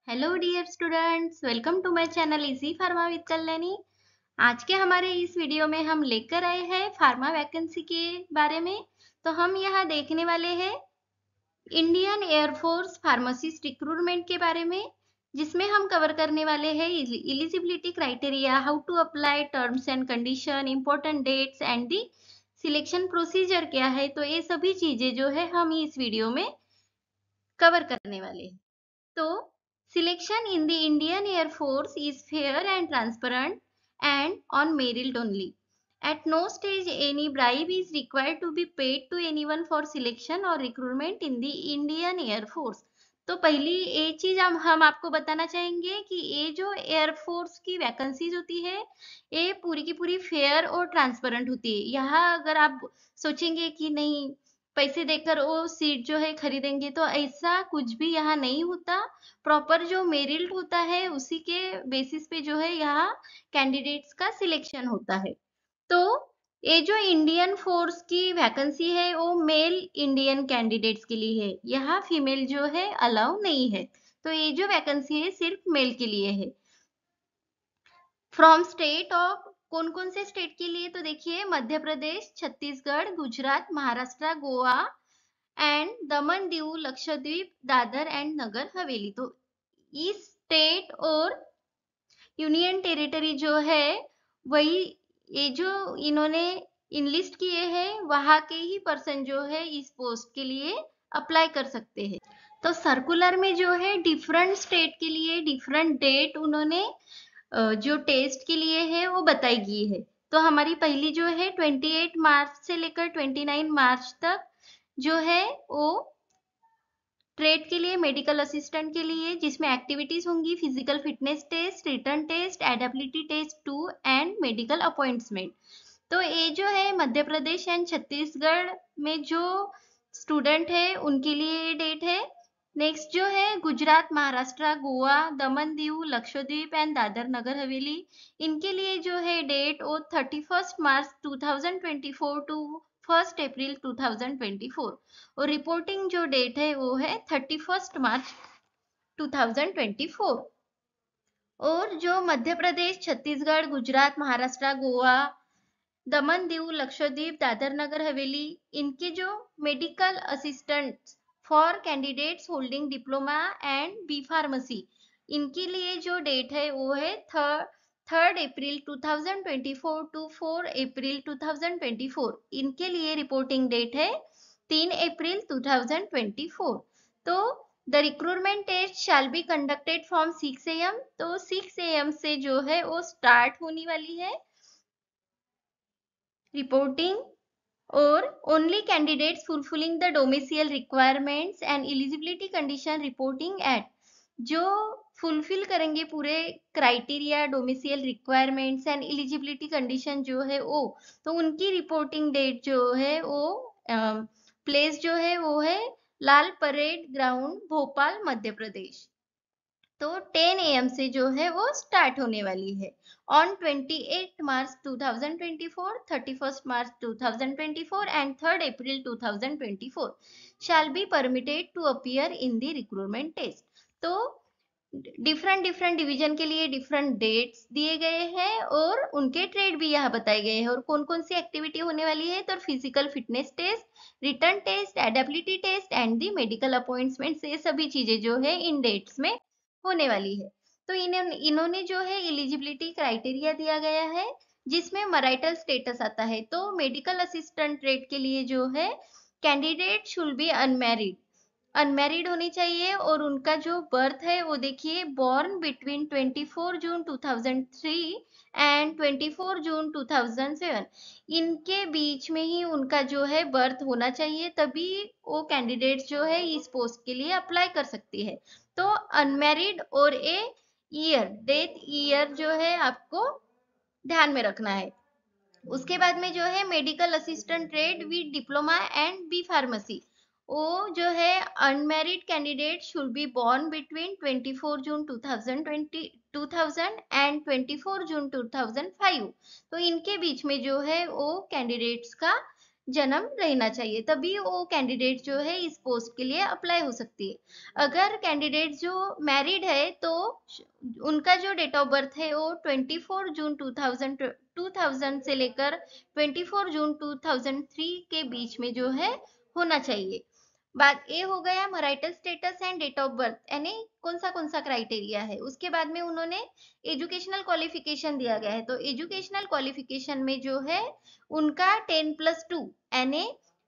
Hello dear students, welcome to my channel Easy Pharma with Kalyani. आज के हमारे इस वीडियो में हम लेकर आए हैं फार्मा वैकेंसी के बारे में। तो हम यहाँ देखने वाले हैं इंडियन एयरफोर्स फार्मासिस्ट रिक्रूटमेंट के बारे में, जिसमें हम कवर करने वाले हैं eligibility criteria, how to apply, terms and condition, important dates and the selection procedure क्या है। तो ये सभी चीजें जो है हम इस वीडियो में कवर करने वाले हैं। So, selection in the Indian Air Force is fair and transparent and on merit only. At no stage any bribe is required to be paid to anyone for selection or recruitment in the Indian Air Force. तो पहली ये चीज हम आपको बताना चाहेंगे कि ये जो एयरफोर्स की वैकेंसीज होती है ये पूरी की पूरी फेयर और ट्रांसपेरेंट होती है। यहाँ अगर आप सोचेंगे कि नहीं पैसे देकर वो सीट जो है खरीदेंगे, तो ऐसा कुछ भी यहाँ नहीं होता। प्रॉपर जो मेरिट होता है उसी के बेसिस पे जो है यहाँ कैंडिडेट्स का सिलेक्शन होता है। तो ये जो इंडियन फोर्स की वैकेंसी है वो मेल इंडियन कैंडिडेट्स के लिए है, यहाँ फीमेल जो है अलाउ नहीं है। तो ये जो वैकेंसी है सिर्फ मेल के लिए है। फ्रॉम स्टेट ऑफ, कौन कौन से स्टेट के लिए, तो देखिए मध्य प्रदेश, छत्तीसगढ़, गुजरात, महाराष्ट्र, गोवा एंड दमन दीव, लक्षद्वीप, दादर एंड नगर हवेली। तो इस स्टेट और यूनियन टेरिटरी जो है वही ये जो इन्होंने इनलिस्ट किए हैं वहां के ही पर्सन जो है इस पोस्ट के लिए अप्लाई कर सकते हैं। तो सर्कुलर में जो है डिफरेंट स्टेट के लिए डिफरेंट डेट उन्होंने जो टेस्ट के लिए है वो बताई गई है। तो हमारी पहली जो है 28 मार्च से लेकर 29 मार्च तक जो है वो ट्रेड के लिए, मेडिकल असिस्टेंट के लिए, जिसमें एक्टिविटीज होंगी physical fitness test, written test, adaptability test 2 and medical appointment. तो ये जो है मध्य प्रदेश एंड छत्तीसगढ़ में जो स्टूडेंट है उनके लिए ये डेट है। नेक्स्ट जो है गुजरात, महाराष्ट्र, गोवा, दमन दीव, लक्षद्वीप एंड दादर नगर हवेली, इनके लिए जो है डेट वो 31 मार्च 2024 टू 1 अप्रैल 2024, और रिपोर्टिंग जो डेट है वो है 31 मार्च 2024। और जो मध्य प्रदेश, छत्तीसगढ़, गुजरात, महाराष्ट्र, गोवा, दमन दीव, लक्षद्वीप, दादर नगर हवेली, इनके जो medical assistant for candidates holding diploma and B pharmacy, इनके लिए जो डेट है वो है 3 अप्रैल 2024 टू 4 अप्रैल 2024। इनके लिए रिपोर्टिंग डेट है 3 अप्रैल 2024। तो the recruitment test shall be conducted from 6 AM। तो 6 AM से जो है वो स्टार्ट होने वाली है रिपोर्टिंग, और only candidates fulfilling the domicile requirements and eligibility condition reporting at, जो फुलफिल करेंगे पूरे criteria, domicile requirements and eligibility condition जो है वो, तो उनकी रिपोर्टिंग डेट जो है वो प्लेस जो है वो है लाल परेड ग्राउंड, भोपाल, मध्य प्रदेश। तो 10 AM से जो है वो स्टार्ट होने वाली है। On 28 March 2024, 31 March 2024 and 3 April 2024 shall be permitted to appear in the recruitment test. तो डिफरेंट डिवीजन के लिए डिफरेंट डेट्स दिए गए हैं और उनके ट्रेड भी यहाँ बताए गए हैं, और कौन कौन सी एक्टिविटी होने वाली है। तो physical fitness test, written test, adaptability test and the medical appointment, ये सभी चीजें जो है इन डेट्स में होने वाली है। तो इन्होंने जो है एलिजिबिलिटी क्राइटेरिया दिया गया है जिसमें मैरिटल स्टेटस आता है। तो मेडिकल असिस्टेंट ट्रेड के लिए जो है कैंडिडेट शुड बी अनमैरिड होनी चाहिए, और उनका जो बर्थ है वो देखिए बॉर्न बिटवीन 24 जून 2003 एंड 24 जून 2007, इनके बीच में ही उनका जो है बर्थ होना चाहिए, तभी वो कैंडिडेट जो है इस पोस्ट के लिए अप्लाई कर सकती है। तो अनमैरिड और ए ईयर, डेथ ईयर जो है आपको ध्यान में रखना है। उसके बाद में जो है medical assistant trade with diploma and B pharmacy, वो जो है unmarried candidate should be born between 24 June 2000 and 24 June 2005। तो इनके बीच में जो है वो कैंडिडेट्स का जन्म रहना चाहिए, तभी वो कैंडिडेट जो है इस पोस्ट के लिए अप्लाई हो सकती है। अगर कैंडिडेट जो मैरिड है तो उनका जो डेट ऑफ बर्थ है वो 24 जून 2000 से लेकर 24 जून 2003 के बीच में जो है होना चाहिए। बात ये हो गया marital status and date of birth, यानी कौन सा क्राइटेरिया है। उसके बाद में उन्होंने एजुकेशनल क्वालिफिकेशन दिया गया है, तो एजुकेशनल क्वालिफिकेशन में जो है उनका 10+2 यानी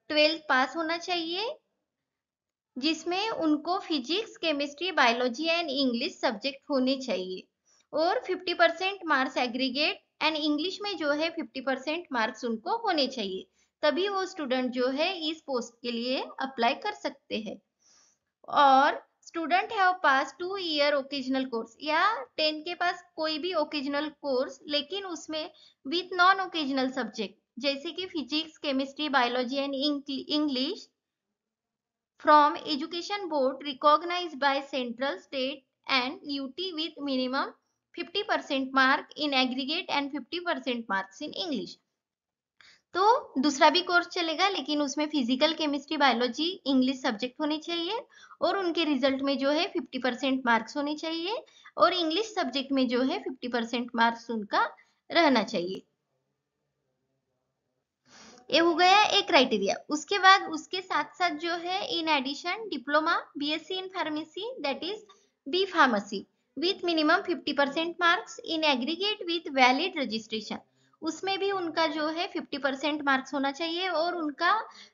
12th पास होना चाहिए, जिसमें उनको physics, chemistry, biology and English subject होने चाहिए, और 50% मार्क्स एग्रीगेट एंड इंग्लिश में जो है 50% मार्क्स उनको होने चाहिए, तभी वो स्टूडेंट जो है इस पोस्ट के लिए अप्लाई कर सकते हैं। और student have pass 2 year occasional course, या 10 के पास कोई भी ओकेजनल कोर्स लेकिन उसमें विथ नॉन ओकेजनल सब्जेक्ट जैसे कि physics, chemistry, biology and English from education board recognized by central, state and UT with minimum 50% mark in aggregate and 50% marks in English। तो दूसरा भी कोर्स चलेगा लेकिन उसमें physical, chemistry, biology, English subject होने चाहिए, और उनके रिजल्ट में जो है 50% मार्क्स होने चाहिए, और इंग्लिश सब्जेक्ट में जो है 50% मार्क्स उनका रहना चाहिए। ये हो गया एक क्राइटेरिया। उसके बाद उसके साथ साथ जो है in addition diploma BSc in pharmacy that is B pharmacy with minimum 50% marks in aggregate with valid registration, उसमें भी उनका जो है 50% मार्क्स होना चाहिए, और उनका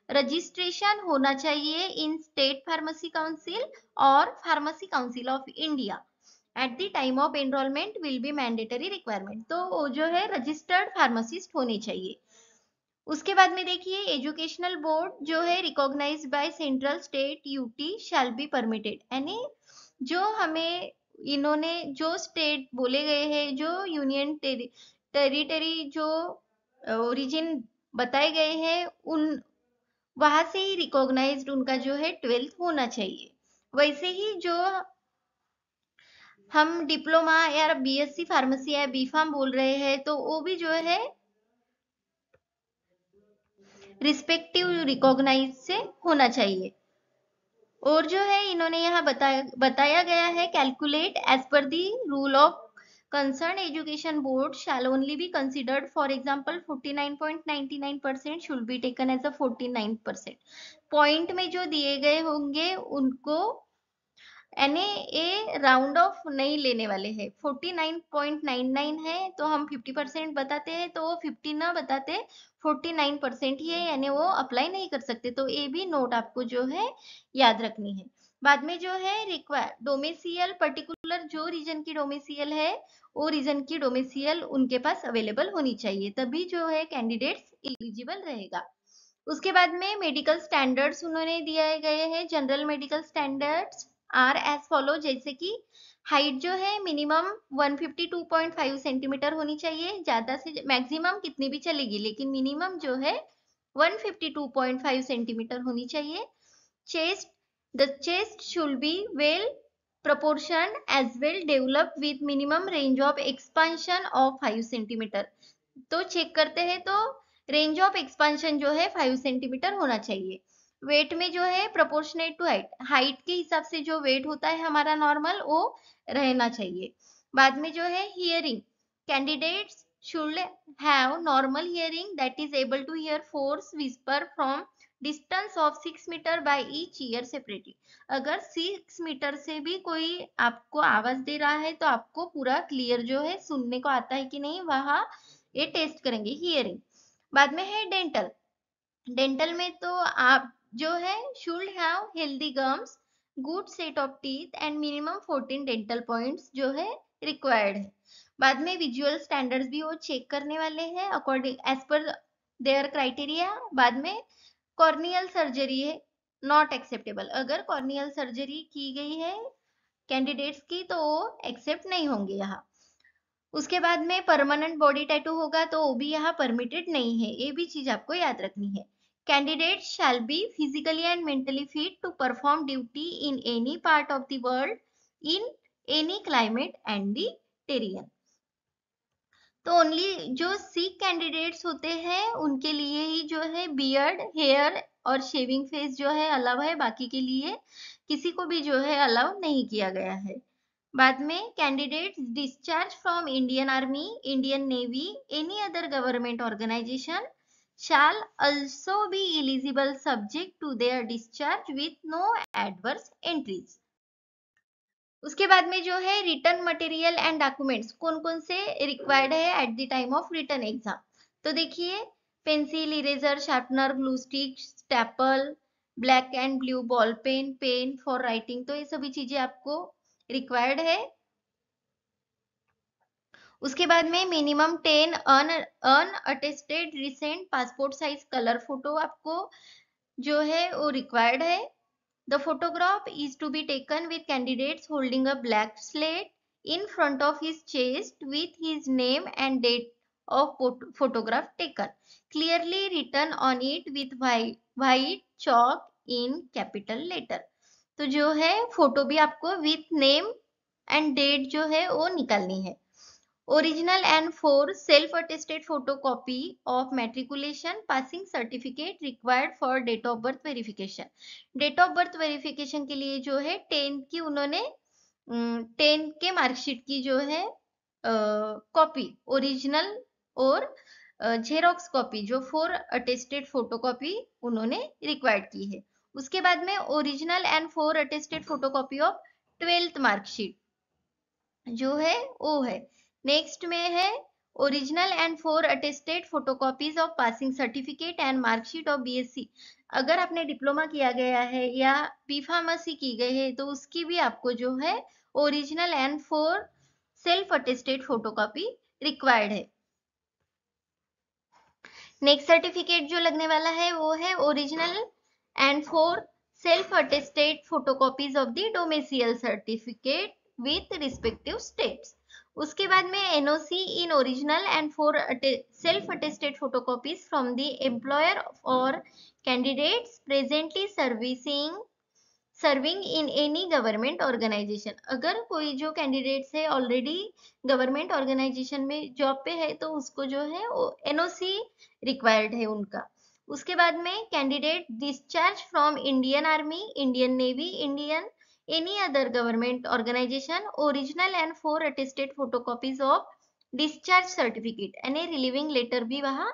रजिस्ट्रेशन होना चाहिए इन स्टेट फार्मेसी काउंसिल और pharmacy council of India at the time of enrolment will be mandatory requirement, तो वो जो है रजिस्टर्ड फार्मासिस्ट होने चाहिए। उसके बाद में देखिए एजुकेशनल बोर्ड जो है recognised by central, state, UT shall be permitted, यानी जो हमें इन्होंने जो स्टेट बोले गए हैं, जो यूनियन टेरिटरी जो ओरिजिन बताए गए हैं, उन वहां से ही रिकॉग्नाइज्ड उनका जो है 12th होना चाहिए। वैसे ही जो हम डिप्लोमा या बीएससी फार्मेसी या बी फार्म बोल रहे हैं तो वो भी जो है रिस्पेक्टिव रिकॉग्नाइज से होना चाहिए। और जो है इन्होंने यहाँ बताया गया है calculate as per the rule of concern education board shall only be considered, for example 49.99% should be taken as a 49%। Point में जो दिए गए होंगे उनको यानी ये राउंड ऑफ नहीं लेने वाले हैं। 49.99 है तो हम 50% बताते हैं, तो वो 50 ना बताते 49% ही है, यानी वो अप्लाई नहीं कर सकते। तो ये भी नोट आपको जो है याद रखनी है। बाद में जो है रिक्वायर डोमिसियल, पर्टिकुलर जो रीजन की डोमिसियल है वो रीजन की डोमिसियल उनके पास अवेलेबल होनी चाहिए, तभी जो है कैंडिडेट्स एलिजिबल रहेगा। उसके बाद में मेडिकल स्टैंडर्ड्स उन्होंने दिए गए हैं। General medical standards are as follow, जैसे कि हाइट जो है मिनिमम 152.5 सेंटीमीटर होनी चाहिए, ज्यादा से मैक्सिमम कितनी भी चलेगी लेकिन मिनिमम जो है 152.5 सेंटीमीटर होनी चाहिए। Chest, the chest should be well proportion as well developed with minimum range of expansion of 5 centimetre. तो चेक करते हैं तो रेंज ऑफ एक्सपांशन जो है 5 सेंटीमीटर होना चाहिए। वेट में जो है प्रोपोर्शनेट टू हाइट, हाइट के हिसाब से जो वेट होता है हमारा नॉर्मल वो रहना चाहिए। बाद में जो है hearing, candidates should have normal hearing that is able to hear force whisper from distance of 6 metre by each ear separately. अगर 6 मीटर से भी कोई आपको आवाज दे रहा है तो आपको पूरा क्लियर जो है सुनने को आता है कि नहीं, वहां ये टेस्ट करेंगे हियरिंग। बाद में है डेंटल, डेंटल में तो आप जो है should have healthy gums, good set of teeth and minimum 14 dental points जो है रिक्वायर्ड है। बाद में विजुअल स्टैंडर्ड्स भी वो चेक करने वाले हैं according as per their criteria. बाद में कॉर्नियल सर्जरी है नॉट एक्सेप्टेबल, अगर कॉर्नियल सर्जरी की गई है कैंडिडेट्स की तो वो एक्सेप्ट नहीं होंगे यहाँ। उसके बाद में परमानेंट बॉडी टैटू होगा तो वो भी यहाँ परमिटेड नहीं है, ये भी चीज आपको याद रखनी है। Candidate shall be physically and mentally fit to perform duty in any part of the world in any climate and the terrain. तो ओनली जो सिख कैंडिडेट्स होते हैं उनके लिए ही जो है बियर्ड, हेयर और शेविंग फेस जो है अलाउ है, बाकी के लिए किसी को भी जो है अलाउ नहीं किया गया है। बाद में candidates discharge from Indian army, Indian navy, any other government organisation shall also be eligible subject to their discharge with no adverse entries। उसके बाद में जो है रिटर्न मटेरियल एंड डॉक्यूमेंट्स कौन कौन से रिक्वायर्ड है at the time of written exam. तो देखिए, pencil, eraser, sharpener, glue stick, staple, black and blue ball pen, pen for writing, तो ये सभी चीजें आपको रिक्वायर्ड है। उसके बाद में minimum 10 unattested recent passport size colour photo आपको जो है वो रिक्वायर्ड है। The photograph is to be taken with candidates holding a black slate in front of his chest with his name and date of photograph taken, clearly written on it with white chalk in capital letter। तो जो है photo भी आपको with name and date जो है वो निकालनी है। Original and 4 self-attested photocopy of matriculation passing certificate required for date of birth verification। Date of birth verification के लिए जो है 10th की उन्होंने 10th के मार्कशीट की जो है कॉपी ओरिजिनल और जेरोक्स कॉपी जो 4 अटेस्टेड फोटोकॉपी उन्होंने रिक्वायर्ड की है। उसके बाद में original and 4 attested photocopy of 12th marksheet जो है वो है। नेक्स्ट में है original and 4 attested photocopies of passing certificate and marksheet of BSc. अगर आपने डिप्लोमा किया गया है या बी फार्मेसी की गई है तो उसकी भी आपको जो है original and 4 self attested photocopy required है। नेक्स्ट सर्टिफिकेट जो लगने वाला है वो है original and 4 self attested photocopies of the domicile certificate with respective states. उसके बाद में NOC in original and 4 self attested photocopies from the employer और candidates presently serving in any government organisation. अगर कोई जो कैंडिडेट्स है ऑलरेडी गवर्नमेंट ऑर्गेनाइजेशन में job पे है तो उसको जो है एनओसी रिक्वायर्ड है उनका। उसके बाद में candidate discharge from Indian army, Indian navy, Indian any other government organisation, original and 4 attested photocopies of discharge certificate यानी रिलीविंग लेटर भी वहां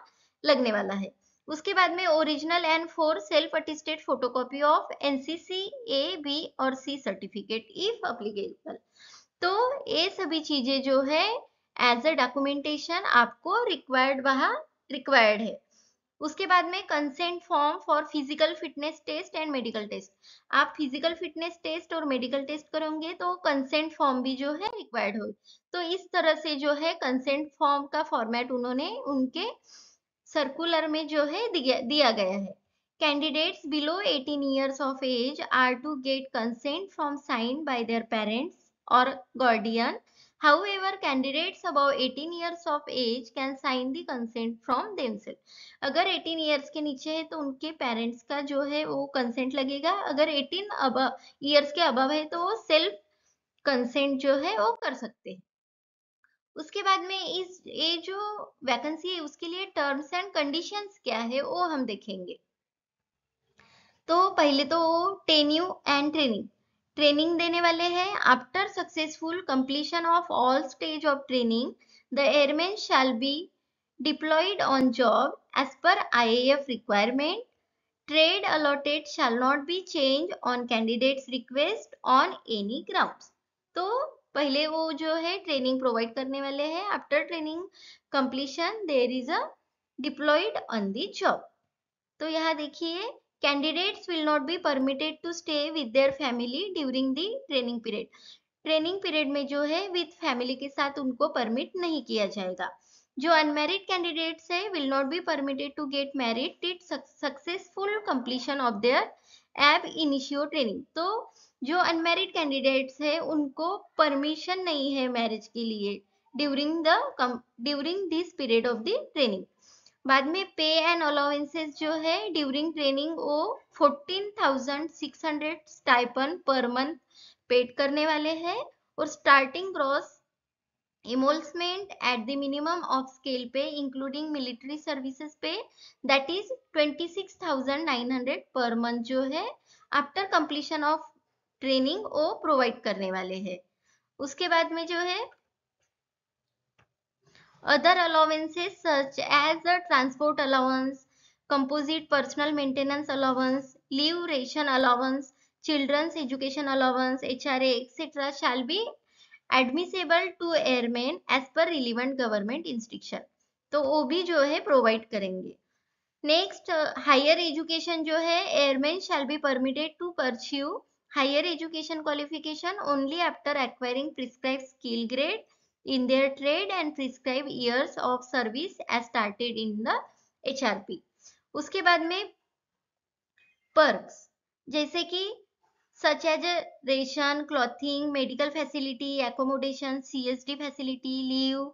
लगने वाला है। उसके बाद में original and 4 self attested photocopy of NCC A, B और सी सर्टिफिकेट इफ अप्लीकेबल। तो ये सभी चीजें जो है एज अ डॉक्यूमेंटेशन आपको रिक्वायर्ड है। उसके बाद में consent form for physical fitness test and medical test. आप फिजिकल फिटनेस टेस्ट और मेडिकल टेस्ट करोगे तो कंसेंट फॉर्म भी जो है रिक्वायर्ड हो। तो इस तरह से जो है कंसेंट फॉर्म का फॉर्मेट उन्होंने उनके सर्कुलर में जो है दिया गया है। Candidates below 18 years of age are to get consent from signed by their parents or guardian। However, candidates above 18 years of age can sign the consent from themselves। अगर 18 years के नीचे है तो उनके पेरेंट्स का जो है वो कंसेंट लगेगा। अगर 18 years के अबव है तो वो सेल्फ कंसेंट जो है वो कर सकते हैं। उसके बाद में ये जो वैकेंसी है उसके लिए टर्म्स एंड कंडीशंस क्या है वो हम देखेंगे। तो पहले तो टेन्यू एंड ट्रेनिंग देने वाले हैं। After successful completion of all stage of training the airman shall be deployed on job as per IAF requirement. Trade allotted shall not be change on candidates request on any grounds. तो पहले वो जो है training provide करने वाले हैं। After training completion there is a deployed on the job. तो यहाँ देखिए, candidates will not be permitted to stay with their family during the training period. Training period में जो है विद फैमिली के साथ उनको परमिट नहीं किया जाएगा। जो अनमैरिड कैंडिडेट्स है will not be permitted to get married till successful completion of their ab initio training. तो जो अनमैरिड कैंडिडेट्स है उनको परमिशन नहीं है मैरिज के लिए during this period of the training. बाद में पे एंड अलाउंसेस जो है ड्यूरिंग ट्रेनिंग वो 14,600 स्टाइपन पर मंथ पेड करने वाले हैं और starting gross emolument at the minimum of scale pay including military services pay that is 26,900 per month जो है आफ्टर कंप्लीशन ऑफ ट्रेनिंग वो प्रोवाइड करने वाले हैं। उसके बाद में जो है other allowances such as the transport allowance, composite personal maintenance allowance, leave ration allowance, children's education allowance, HRA, etc. shall be admissible to airmen as per relevant government instruction। तो वो भी जो है प्रोवाइड करेंगे। नेक्स्ट हायर एजुकेशन जो है airman shall be permitted to pursue higher education qualification only after acquiring prescribe skill grade in their trade and prescribed years of service as started in the HRP। उसके बाद में perks जैसे कि such as ration, clothing, medical facility, accommodation, CSD facility, leave,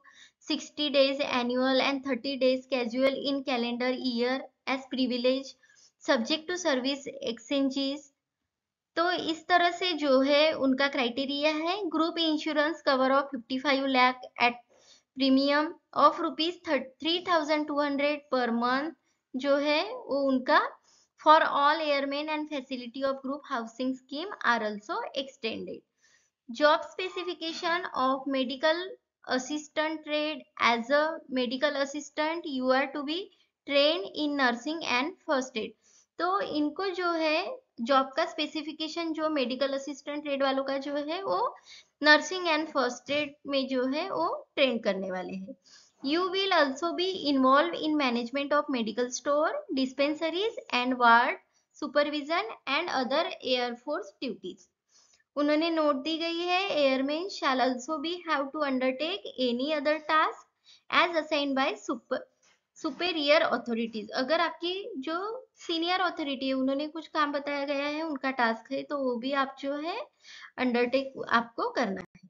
60 days annual and 30 days casual in calendar year as privilege, subject to service exchanges। तो इस तरह से जो है उनका क्राइटेरिया है। Group insurance cover of 55 lakh at premium of rupees 3,200 per month जो है वो उनका for all airman and facility of group housing scheme are also extended. Job specification of medical assistant trade as a medical assistant you are to be train in nursing and first aid. तो इनको जो है job का specification जो medical assistant trade वालों का जो है वो नर्सिंग एंड फर्स्ट एड में जो है वो ट्रेन करने वाले हैं। You will also be involve in management of medical store, dispensaries and ward supervision and other air force duties. उन्होंने नोट दी गई है airman shall also be have to undertake any other task as assigned by superior authorities. अगर आपकी जो senior authority है उन्होंने कुछ काम बताया गया है उनका टास्क है तो वो भी आप जो है अंडरटेक आपको करना है।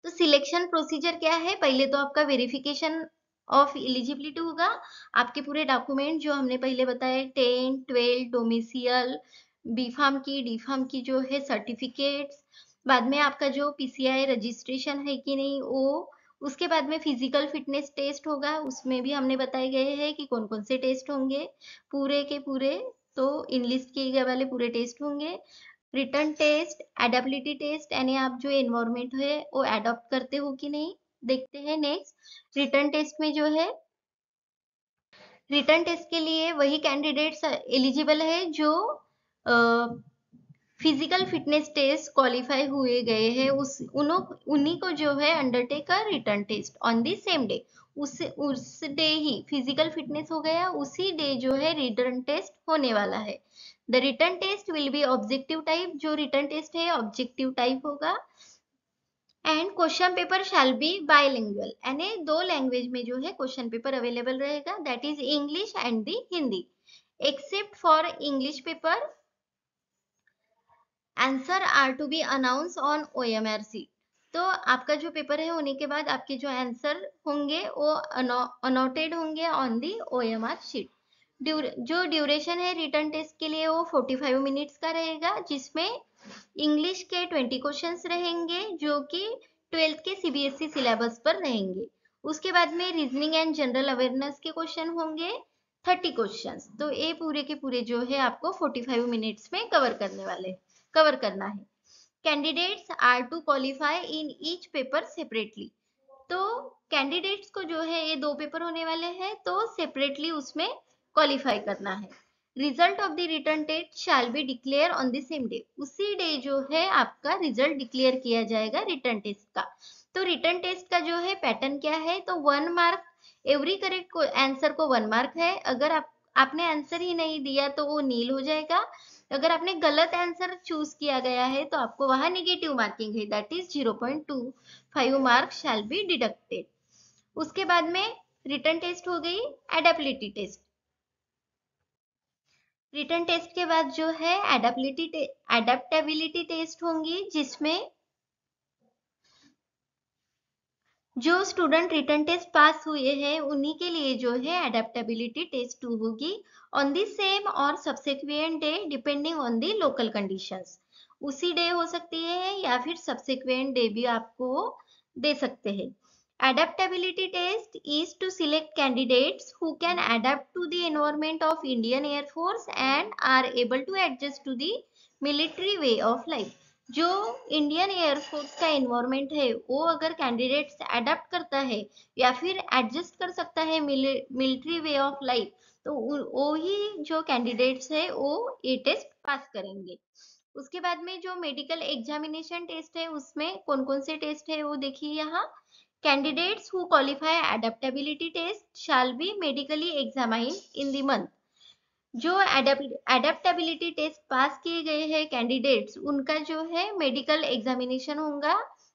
तो सिलेक्शन प्रोसीजर क्या है? पहले तो आपका वेरिफिकेशन ऑफ एलिजिबिलिटी होगा। आपके पूरे डॉक्यूमेंट जो हमने पहले बताए 10, 12 डोमिसियल, बी फार्म की, डी फार्म की जो है सर्टिफिकेट्स, बाद में आपका जो पीसीआई रजिस्ट्रेशन है कि नहीं वो, उसके बाद में फिजिकल फिटनेस टेस्ट होगा। उसमें भी हमने बताए गए हैं कि कौन कौन से टेस्ट होंगे पूरे के पूरे, तो इनलिस्ट किए गए वाले पूरे टेस्ट होंगे। रिटर्न टेस्ट, एडेबिलिटी टेस्ट यानी आप जो एनवायरमेंट है वो एडॉप्ट करते हो कि नहीं देखते हैं। नेक्स्ट रिटर्न टेस्ट में जो है रिटर्न टेस्ट के लिए वही कैंडिडेट्स एलिजिबल है जो फिजिकल फिटनेस टेस्ट क्वालिफाई हुए गए हैं, उन्हीं को जो है undertake written test on the same day. उस डे ही फिजिकल फिटनेस हो गया, उसी डे जो है रिटर्न टेस्ट होने वाला है। The written test will be objective type, जो रिटर्न टेस्ट है ऑब्जेक्टिव टाइप होगा। And question paper shall be bilingual यानी दो लैंग्वेज में जो है क्वेश्चन पेपर अवेलेबल रहेगा, that is English and the Hindi. Except for English paper answer are to be announce on OMR sheet. तो आपका जो पेपर है होने के बाद आपके जो आंसर होंगे वो अनोटेड होंगे ऑन दी OMR शीट। जो ड्यूरेशन है रिटर्न टेस्ट के लिए वो 45 मिनट्स का रहेगा, जिसमें इंग्लिश के 20 क्वेश्चंस रहेंगे जो कि 12th के CBSE सिलेबस पर रहेंगे। उसके बाद में रीजनिंग एंड जनरल अवेयरनेस के क्वेश्चन होंगे 30 क्वेश्चंस। तो ये पूरे के पूरे जो है आपको 45 मिनट्स में कवर करना है। Candidates are to qualify in each paper separately. तो कैंडिडेट्स को जो है ये दो पेपर होने वाले हैं तो सेपरेटली उसमें क्वालिफाई करना है। Result of the written test shall be declare on the same day. उसी डे जो है आपका रिजल्ट डिक्लेयर किया जाएगा रिटर्न टेस्ट का। तो रिटर्न टेस्ट का जो है पैटर्न क्या है, तो 1 मार्क, एवरी करेक्ट आंसर को 1 मार्क है। अगर आपने आंसर ही नहीं दिया तो वो नील हो जाएगा। अगर आपने गलत आंसर चूज किया गया है तो आपको वहां निगेटिव मार्किंग है, that is 0.25 mark shall be deducted. उसके बाद में रिटर्न टेस्ट हो गई। एडेबिलिटी टेस्ट, रिटर्न टेस्ट के बाद जो है एडेप्टेबिलिटी टेस्ट होंगी, जिसमें जो स्टूडेंट रिटर्न टेस्ट पास हुए हैं उन्हीं के लिए जो है एडेप्टेबिलिटी टेस्ट 2 होगी ऑन दी सेम और subsequent day depending on the local conditions. उसी डे हो सकती है या फिर सब्सिक्वेंट डे भी आपको दे सकते हैं। Adaptability test is to select candidates who can adapt to the environment of Indian Air Force and are able to adjust to the military way of life. जो इंडियन एयरफोर्स का environment है वो अगर candidates adapt करता है या फिर adjust कर सकता है मिलिट्री वे ऑफ लाइफ, तो वो ही जो कैंडिडेट्स है वो ये टेस्ट पास करेंगे। उसके बाद में जो मेडिकल एग्जामिनेशन टेस्ट है उसमें कौन कौन से टेस्ट है वो देखिए यहाँ। Candidates who qualify adaptability test shall be medically examined in the month. जो एडेप्टेबिलिटी टेस्ट पास किए गए हैं कैंडिडेट्स उनका जो है मेडिकल एग्जामिनेशन होगा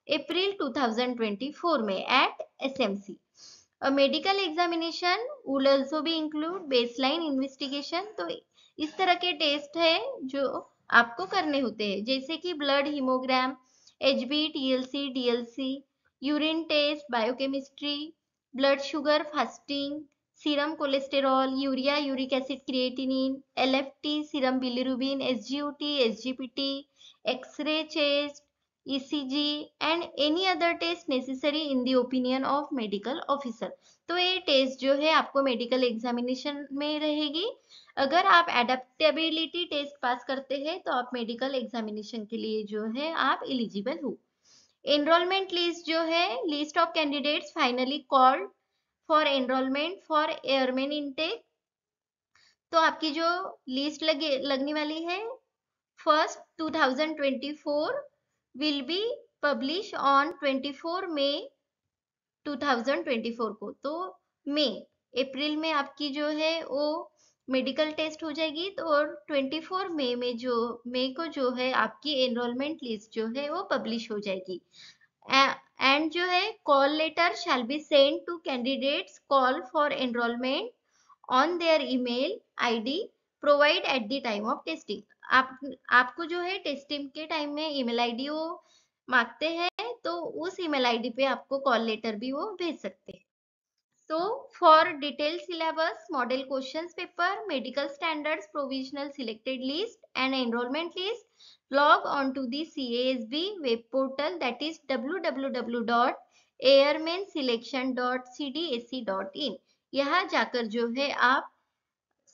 अप्रैल 2024 में at SMC. A medical examination would also be include baseline investigation। तो इस तरह के टेस्ट है जो आपको करने होते हैं, जैसे कि blood haemogram, HB, TLC, DLC, urine test, biochemistry, blood sugar fasting, serum cholesterol, urea, uric acid, creatinine, LFT, serum bilirubin, SGOT, SGPT, x ray chest, ECG and any other test necessary in the opinion of medical officer। तो ये test जो है आपको medical examination में रहेगी। अगर आप adaptability test पास करते हैं तो आप मेडिकल एग्जामिनेशन के लिए जो है आप एलिजिबल हो। एनरोलमेंट लिस्ट जो है, list of candidates finally called for enrolment for airman intake. तो आपकी जो लिस्ट लगने वाली है first 2024 will be publish on 24 मई 2024 को। तो अप्रैल में आपकी जो है वो मेडिकल टेस्ट हो जाएगी, तो और 24 मई में मई को जो है आपकी एनरोलमेंट लिस्ट जो है वो पब्लिश हो जाएगी। एंड जो है call letter shall be send to candidates call for enrolment on their email ID provide at the time of testing. आपको जो है टेस्टिंग के टाइम में ईमेल आईडी वो मांगते हैं, तो उस ईमेल आईडी पे आपको कॉल लेटर भी वो भेज सकते हैं। तो for detail syllabus, model questions paper, medical standards, provisional selected list and enrolment list, log on to the CASB web portal, that is www.airmanselection.cdsc.in। यहाँ जाकर जो है आप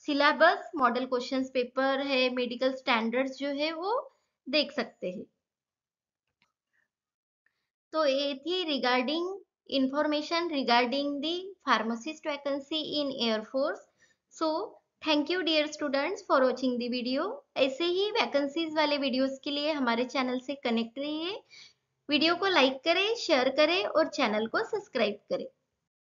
सिलेबस, मॉडल क्वेश्चंस पेपर है, मेडिकल स्टैंडर्ड्स जो है वो देख सकते हैं। तो ये थी regarding information regarding the pharmacist vacancy in air force. So thank you dear students for watching the video. ऐसे ही वैकेंसीज वाले वीडियोस के लिए हमारे चैनल से कनेक्ट रहिए। वीडियो को लाइक करें, शेयर करें और चैनल को सब्सक्राइब करें।